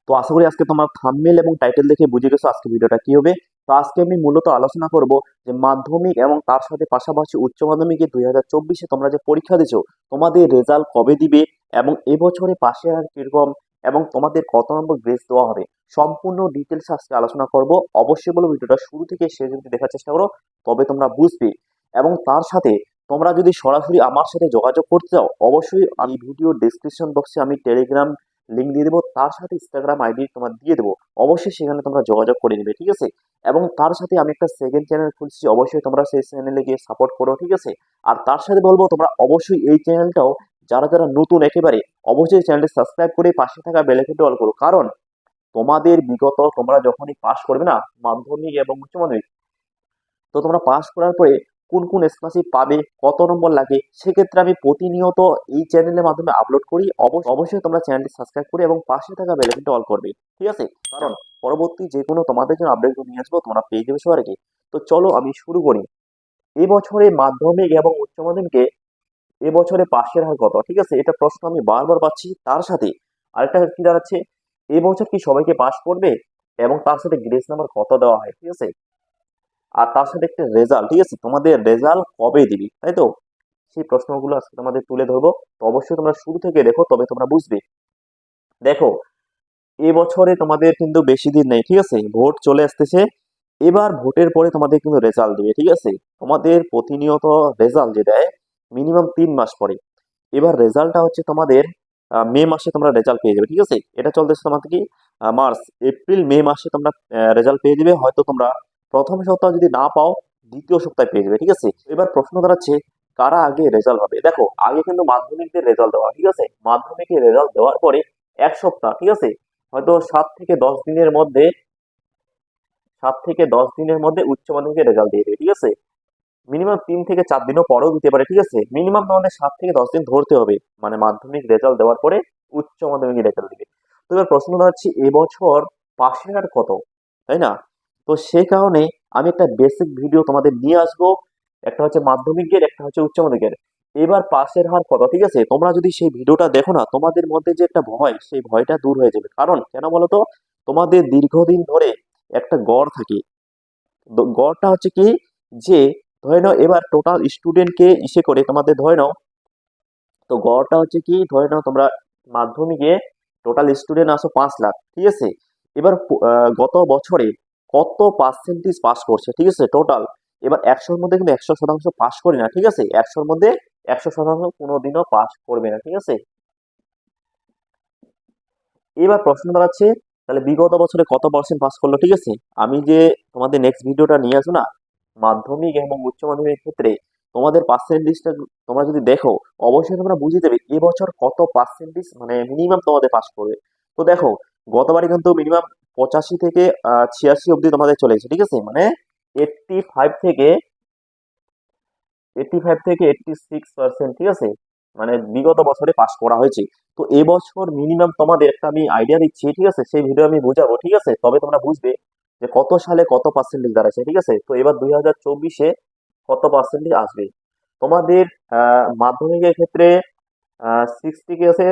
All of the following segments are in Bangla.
তো আশা করি আজকে তোমার থাম্বনেল এবং টাইটেল দেখে বুঝে গেছো আজকে ভিডিওটা কি হবে। তো আজকে আমি মূলত আলোচনা করব যে মাধ্যমিক এবং তার সাথে পাশাপাশি উচ্চ মাধ্যমিকে 2024-এ তোমরা যে পরীক্ষা দিছো তোমাদের রেজাল্ট কবে দিবে এবং এবছরে পাশে আর কিরকম এবং তোমাদের কত নম্বর গ্রেস দেওয়া হবে সম্পূর্ণ ডিটেলস আজকে আলোচনা করব। অবশ্যই বলো ভিডিওটা শুরু থেকে শেষ অবধি দেখার চেষ্টা করো, তবে তোমরা বুঝবে। এবং তার সাথে তোমরা যদি সরাসরি আমার সাথে যোগাযোগ করতে চাও অবশ্যই আমি ভিডিও ডেসক্রিপশন বক্সে আমি টেলিগ্রাম লিঙ্ক দিয়ে দেবো, তার সাথে ইনস্টাগ্রাম আইডি তোমার দিয়ে দেবো। অবশ্যই সেখানে তোমরা যোগাযোগ করে নেবে, ঠিক আছে। এবং তার সাথে আমি একটা সেকেন্ড চ্যানেল খুলছি, অবশ্যই তোমরা সেই চ্যানেলে গিয়ে সাপোর্ট করো, ঠিক আছে। আর তার সাথে বলবো তোমরা অবশ্যই এই চ্যানেলটাও যারা যারা নতুন একেবারে অবশ্যই চ্যানেলটি সাবস্ক্রাইব করে পাশে থাকা বেল আইকনটি অল করো। কারণ তোমাদের বিগত তোমরা যখনই পাস করবে না মাধ্যমিক এবং উচ্চ মাধ্যমিক, তো তোমরা পাস করার পরে কোন কোন স্কলারশিপ পাবে, কত নম্বর লাগে, সেক্ষেত্রে আমি প্রতিনিয়ত এই চ্যানেলের মাধ্যমে আপলোড করি। অবশ্যই তোমরা চ্যানেলটি সাবস্ক্রাইব করে এবং পাশে থাকা বেল আইকনটি অল করবে, ঠিক আছে। কারণ পরবর্তী যে কোনো তোমাদের জন্য আপডেট নিয়ে আসবো, তোমরা পেয়ে যাবে সবার আগে। তো চলো আমি শুরু করি। এবছরে মাধ্যমিক এবং উচ্চ মাধ্যমিকে এবছরে পাশের হার কত, ঠিক আছে, এটা প্রশ্ন আমি বারবার পাচ্ছি। তার সাথে আরেকটা কি দাঁড়াচ্ছে, এবছর কি সবাইকে পাস করবে এবং তার সাথে গ্রেস নাম্বার কত দেওয়া হয়, ঠিক আছে। আর তার সাথে একটা রেজাল্ট, ঠিক আছে, তোমাদের রেজাল্ট কবে দিবি, তাই তো। সেই প্রশ্নগুলো আজকে তোমাদের তুলে ধরবো। তো অবশ্যই তোমরা শুরু থেকে দেখো, তবে তোমরা বুঝবে। দেখো, এবছরে তোমাদের কিন্তু বেশি দিন নেই, ঠিক আছে, ভোট চলে আসতেছে। এবার ভোটের পরে তোমাদের কিন্তু রেজাল্ট দিবে, ঠিক আছে। তোমাদের প্রতিনিয়ত রেজাল্ট যে দেয় মিনিমাম 3 মাস পরে। এবার রেজাল্টটা হচ্ছে তোমাদের মে মাসে তোমরা রেজাল্ট পেয়ে যাবে, ঠিক আছে। এটা চলতেছে তোমাদের কি মার্চ এপ্রিল মে মাসে তোমরা রেজাল্ট পেয়ে যাবে। হয়তো তোমরা প্রথম সপ্তাহ যদি না পাও দ্বিতীয় সপ্তাহে পেয়ে যাবে, ঠিক আছে। এবার প্রশ্ন দাঁড়াচ্ছে কারা আগে রেজাল্ট হবে। দেখো, আগে কিন্তু মাধ্যমিকের রেজাল্ট দেওয়া, ঠিক আছে, মাধ্যমিকের রেজাল্ট দেওয়ার পরে 1 সপ্তাহ, ঠিক আছে, হয়তো 7 থেকে 10 দিনের মধ্যে উচ্চ মাধ্যমিকের রেজাল্ট দিয়ে দেবে, ঠিক আছে। মিনিমাম 3 থেকে 4 দিনও পরেও দিতে পারে, ঠিক আছে। মিনিমাম তোমাদের 7 থেকে 10 দিন ধরতে হবে, মানে মাধ্যমিক রেজাল্ট দেওয়ার পরে উচ্চ মাধ্যমিক রেজাল্ট দিবে। তো এবার প্রশ্নটা হচ্ছে এবছর পাশের হার কত, তাই না। তো সেই কারণে আমি একটা বেসিক ভিডিও তোমাদের নিয়ে আসবো, একটা হচ্ছে মাধ্যমিকের, একটা হচ্ছে উচ্চ মাধ্যমিকের। এবার পাশের হার কত, ঠিক আছে, তোমরা যদি সেই ভিডিওটা দেখো না তোমাদের মধ্যে যে একটা ভয়, সেই ভয়টা দূর হয়ে যাবে। কারণ কেন বলো তো, তোমাদের দীর্ঘদিন ধরে একটা গড় থাকে। গড়টা হচ্ছে কি, যে ধরে নাও এবার টোটাল স্টুডেন্টকে ইসে করে তোমাদের ধরে নাও, তো গড়টা হচ্ছে কি, ধরে নাও তোমরা মাধ্যমিকে টোটাল স্টুডেন্ট আসো 5 লাখ, ঠিক আছে। এবার গত বছরে কত পার্সেন্টেজ পাস করছে, ঠিক আছে, টোটাল। এবার 100-র মধ্যে কিন্তু 100% পাস করে না, ঠিক আছে, 100-র মধ্যে 100% কোনোদিনও পাস করবে না, ঠিক আছে। এবার প্রশ্ন দাঁড়াচ্ছে তাহলে বিগত বছরে কত পার্সেন্ট পাস করলো, ঠিক আছে। আমি যে তোমাদের নেক্সট ভিডিওটা নিয়ে আসো না মাধ্যমিক এবং উচ্চ মাধ্যমিকের ক্ষেত্রে তোমাদের পার্সেন্টেজটা তোমরা যদি দেখো অবশ্যই তোমরা বুঝে যাবে এবছর কত পার্সেন্টেজ মানে মিনিমাম তোমাদের পাস করবে। তো দেখো, গতবারে কিন্তু মিনিমাম 85 থেকে 86 অব্দি তোমাদের চলেছে, ঠিক আছে, মানে 85 থেকে 86%, ঠিক আছে, মানে বিগত বছরে পাস করা হয়েছে। তো এবছর মিনিমাম তোমাদের একটা আমি আইডিয়া দিচ্ছি, ঠিক আছে, সেই ভিডিও আমি বুঝাবো, ঠিক আছে, তবে তোমরা বুঝবে যে কত সালে কত পার্সেন্টেজ দাঁড়াচ্ছে, ঠিক আছে। তো এবার 2024-এ কত পার্সেন্টেজ আসবে তোমাদের মাধ্যমিকের ক্ষেত্রে 60 কি আছে,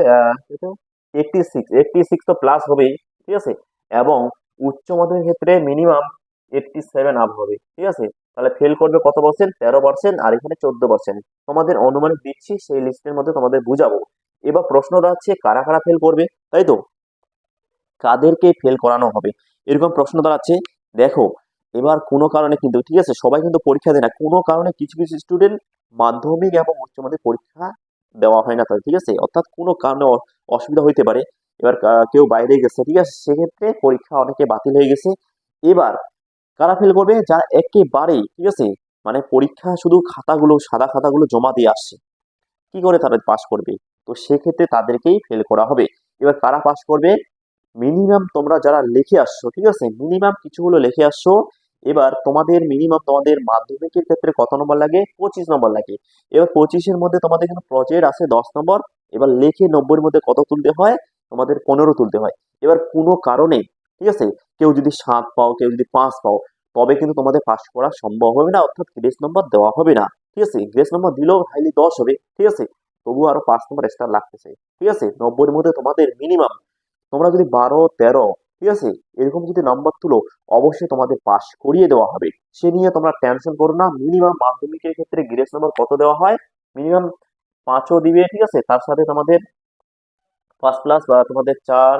86 তো প্লাস হবেই, ঠিক আছে। এবং উচ্চ মাধ্যমিকের ক্ষেত্রে মিনিমাম 87 আপ হবে, ঠিক আছে। তাহলে ফেল করবে কত পার্সেন্ট, 13%, আর এখানে 14%। তোমাদের অনুমানিক দিচ্ছি, সেই লিস্টের মধ্যে তোমাদের বুঝাবো। এবার প্রশ্ন দাঁড়াচ্ছে কারা কারা ফেল করবে, তাই তো, কাদেরকে ফেল করানো হবে, এরকম প্রশ্ন দাঁড়াচ্ছে। দেখো, এবার কোনো কারণে কিন্তু, ঠিক আছে, সবাই কিন্তু পরীক্ষা দেয় না, কোনো কারণে কিছু কিছু স্টুডেন্ট মাধ্যমিক এবং উচ্চ মাধ্যমিক পরীক্ষা দেওয়া হয় না তাদের, ঠিক আছে, অর্থাৎ কোনো কারণে অসুবিধা হইতে পারে। এবার কেউ বাইরে গেছে, ঠিক আছে, সেক্ষেত্রে পরীক্ষা অনেকে বাতিল হয়ে গেছে। এবার কারা ফেল করবে, যারা একেবারেই, ঠিক আছে, মানে পরীক্ষা শুধু খাতাগুলো সাদা খাতাগুলো জমা দিয়ে আসছে, কি করে তারা পাস করবে। তো সেক্ষেত্রে তাদেরকেই ফেল করা হবে। এবার কারা পাস করবে, মিনিমাম তোমরা যারা লিখে আসছো, ঠিক আছে, মিনিমাম কিছুগুলো লিখে আসছো। এবার তোমাদের মিনিমাম তোমাদের মাধ্যমিকের ক্ষেত্রে কত নম্বর লাগে, 25 নম্বর লাগে। এবার 25-এর মধ্যে তোমাদের কিন্তু প্রজেক্ট আছে 10 নম্বর। এবার লিখে 90-এর মধ্যে কত তুলতে হয়, তোমাদের 15 তুলতে হয়। এবার কোনো কারণে, ঠিক আছে, কেউ যদি 7 পাও, কেউ যদি 5 পাও, তবে কিন্তু তোমাদের পাস করা সম্ভব হবে না, অর্থাৎ গ্রেস নম্বর দেওয়া হবে না, ঠিক আছে। গ্রেস নম্বর দিলেও হাইলি 10 হবে, ঠিক আছে, তবুও আরো 5 নম্বর এক্সট্রা লাগতেছে, ঠিক আছে। 90-এর মধ্যে তোমাদের মিনিমাম তোমরা যদি 12, 13, ঠিক আছে, এরকম যদি নাম্বার তুলো, অবশ্যই তোমাদের পাস করিয়ে দেওয়া হবে। সে নিয়ে তোমরা টেনশন করো না। মিনিমাম মাধ্যমিকের ক্ষেত্রে গ্রেস নাম্বার কত দেওয়া হয়? মিনিমাম 5ও দিবে, ঠিক আছে, তার সাথে তোমাদের 5 প্লাস বা তোমাদের 4,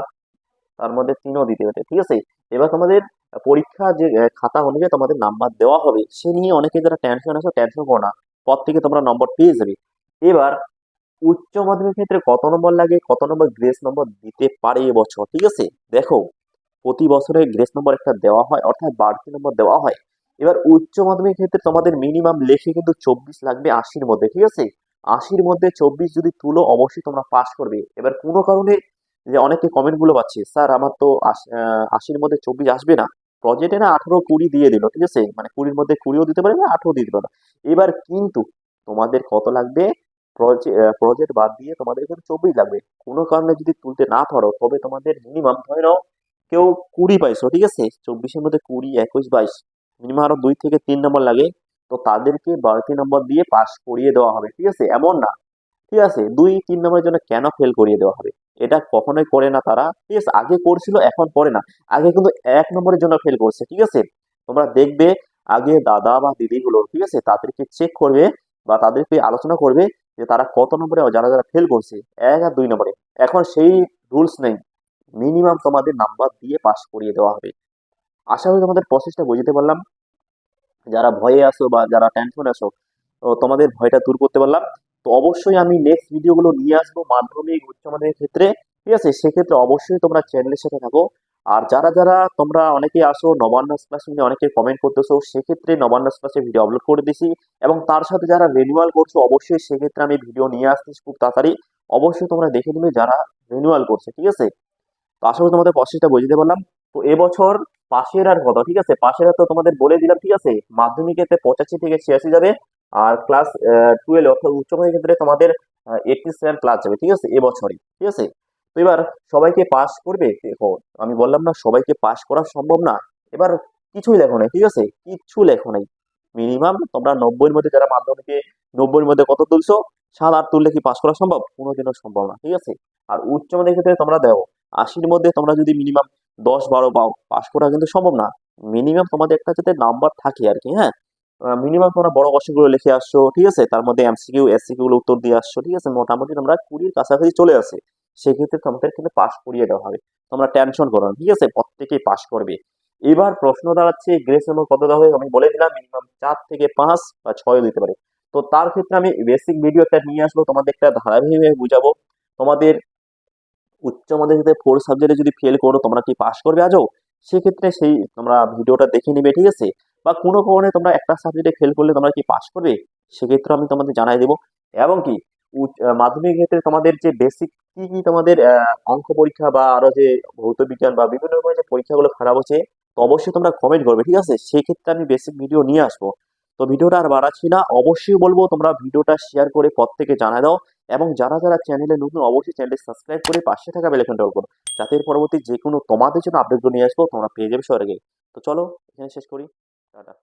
তার মধ্যে 3ও দিতে পারে, ঠিক আছে। এবার তোমাদের পরীক্ষা যে খাতা অনুযায়ী তোমাদের নাম্বার দেওয়া হবে, সে নিয়ে অনেকে যারা টেনশন আছো, টেনশন করো না, পর থেকে তোমরা নম্বর পেয়ে যাবে। এবার উচ্চ মাধ্যমিক ক্ষেত্রে কত নম্বর লাগে, কত নম্বর গ্রেস নম্বর দিতে পারে এবছর, ঠিক আছে। দেখো, প্রতি বছরে গ্রেস নম্বর একটা দেওয়া হয়, অর্থাৎ বাড়তি নম্বর দেওয়া হয়। এবার উচ্চ মাধ্যমিক ক্ষেত্রে তোমাদের মিনিমাম লেখে কিন্তু 24 লাগবে 80-র মধ্যে, ঠিক আছে। 80-র মধ্যে 24 যদি তুলো, অবশ্যই তোমরা পাস করবে। এবার কোনো কারণে যে অনেকে কমেন্ট গুলো পাচ্ছি, স্যার আমার তো 80-র মধ্যে 24 আসবে না, প্রজেক্টে না 18, 20 দিয়ে দিল, ঠিক আছে, মানে 20-র মধ্যে 20ও দিতে পারে না, 18 দিতে পারে না। এবার কিন্তু তোমাদের কত লাগবে? প্রজেক্ট বাদ দিয়ে তোমাদের কিন্তু 24 লাগবে। কোনো কারণে যদি তুলতে না পারো, তবে তোমাদের মিনিমাম ধরে নাও কেউ 20 পাইছো, ঠিক আছে, 24-এর মধ্যে 20, 21, 22, মিনিমাম আরো 2 থেকে 3 নম্বর লাগে। তো তাদেরকে বাড়তি নম্বর দিয়ে পাস করিয়ে দেওয়া হবে, ঠিক আছে। এমন না, ঠিক আছে, 2, 3 নম্বরের জন্য কেন ফেল করিয়ে দেওয়া হবে? এটা কখনোই করে না তারা, ঠিক আছে। আগে করছিল, এখন করে না। আগে কিন্তু 1 নম্বরের জন্য ফেল করছে, ঠিক আছে। তোমরা দেখবে আগে দাদা বা দিদিগুলো, ঠিক আছে, তাদেরকে চেক করবে বা তাদেরকে আলোচনা করবে যে তারা কত নম্বরে, যারা যারা ফেল করছে 1 আর 2 নম্বরে। এখন সেই রুলস নেই, মিনিমাম তোমাদের নাম্বার দিয়ে পাস করিয়ে দেওয়া হবে। আশা করি তোমাদের প্রসেসটা বুঝতে পারলাম। যারা ভয়ে আসো বা যারা টেনশন আসো, তো তোমাদের ভয়টা দূর করতে পারলাম। তো অবশ্যই আমি নেক্সট ভিডিওগুলো নিয়ে আসবো মাধ্যমিক উচ্চ মাধ্যমিক ক্ষেত্রে, ঠিক আছে। সেক্ষেত্রে অবশ্যই তোমরা চ্যানেলের সাথে থাকো। আর যারা যারা তোমরা অনেকে আসো নবান্ন ক্লাস নিয়ে অনেকে কমেন্ট করতেছো, সেক্ষেত্রে নবান্ন ক্লাসে ভিডিও আপলোড করে দিছি। এবং তার সাথে যারা রিনিউয়াল করছো, অবশ্যই সেক্ষেত্রে আমি ভিডিও নিয়ে আসতেছি খুব তাড়াতাড়ি। অবশ্যই তোমরা দেখে নিবে যারা রিনিউয়াল করছে, ঠিক আছে। তো আশা করি তোমাদের প্রসেসটা বুঝতে পারলাম। তো এবছর পাশের আর কত, ঠিক আছে, পাশের আর তো তোমাদের বলে দিলাম, ঠিক আছে। মাধ্যমিকেতে 85 থেকে 86 যাবে। আর ক্লাস 12 অর্থাৎ উচ্চ মাধ্যমিক ক্ষেত্রে তোমাদের 87 প্লাস যাবে, ঠিক আছে, এবছরই, ঠিক আছে। তো এবার সবাইকে পাস করবে, দেখো আমি বললাম না সবাইকে পাস করা সম্ভব না। এবার কিছুই লেখো নাই, ঠিক আছে, কিচ্ছু লেখো নাই। মিনিমাম তোমরা 90-এর মধ্যে, যারা মাধ্যমিকে 90-এর মধ্যে কত তুলছো, 7, 8 তুললে কি পাস করা সম্ভব? কোনোদিনও সম্ভব না, ঠিক আছে। আর উচ্চ মাধ্যমিক ক্ষেত্রে তোমরা দেখো 80-র মধ্যে তোমরা যদি মিনিমাম 10, 12 পাও, পাস করা কিন্তু সম্ভব না। মিনিমাম তোমাদের একটা যাতে নাম্বার থাকে আর কি, হ্যাঁ। মিনিমাম তোমরা বড় কোশ্চেন গুলো লিখে আসছো, ঠিক আছে, তার মধ্যে এমসিকিউ এসসিকিউ গুলো উত্তর দিয়ে আসছো, ঠিক আছে, মোটামুটি তোমরা 20-র কাছাকাছি চলে আসে। সেক্ষেত্রে তোমাদের কিন্তু পাস করিয়ে দেওয়া হবে। তোমরা টেনশন করো না, ঠিক আছে, প্রত্যেকেই পাস করবে। এবার প্রশ্ন দাঁড়াচ্ছে গ্রেস নম্বর কত দেওয়া হবে? আমি বলে দিলাম মিনিমাম 4 থেকে 5 বা 6 দিতে পারে। তো তার ক্ষেত্রে আমি বেসিক ভিডিও একটা নিয়ে আসবো, তোমাদের একটা ধারাবাহিকভাবে বুঝাবো। তোমাদের উচ্চ মাধ্যমিকে 4 সাবজেক্টে যদি ফেল করো, তোমরা কি পাস করবে আজও? সেক্ষেত্রে সেই তোমরা ভিডিওটা দেখে নিবে, ঠিক আছে। বা কোনো কারণে তোমরা একটা সাবজেক্টে ফেল করলে তোমরা কি পাস করবে? সেক্ষেত্রে আমি তোমাদের জানাই দেবো। এবং কি মাধ্যমিক ক্ষেত্রে তোমাদের যে বেসিক কি কি তোমাদের অঙ্ক পরীক্ষা বা আরো যে ভৌত বিজ্ঞান বা বিভিন্ন রকমের যে পরীক্ষাগুলো খারাপ হচ্ছে, তো অবশ্যই তোমরা কমেন্ট করবে, ঠিক আছে। সেক্ষেত্রে আমি বেসিক ভিডিও নিয়ে আসবো। তো ভিডিওটা আর বাড়াচ্ছি না, অবশ্যই বলবো তোমরা ভিডিওটা শেয়ার করে প্রত্যেকে জানায় দাও। এবং যারা যারা চ্যানেলে নতুন, অবশ্যই চ্যানেলটি সাবস্ক্রাইব করে পাশে থাকা বেল আইকনটা অল করো, যাতে এর পরবর্তী যে কোনো তোমাদের জন্য আপডেটগুলো নিয়ে আসবো তোমরা পেয়ে যাবে সবার আগে। তো চলো এখানে শেষ করি, টাটা।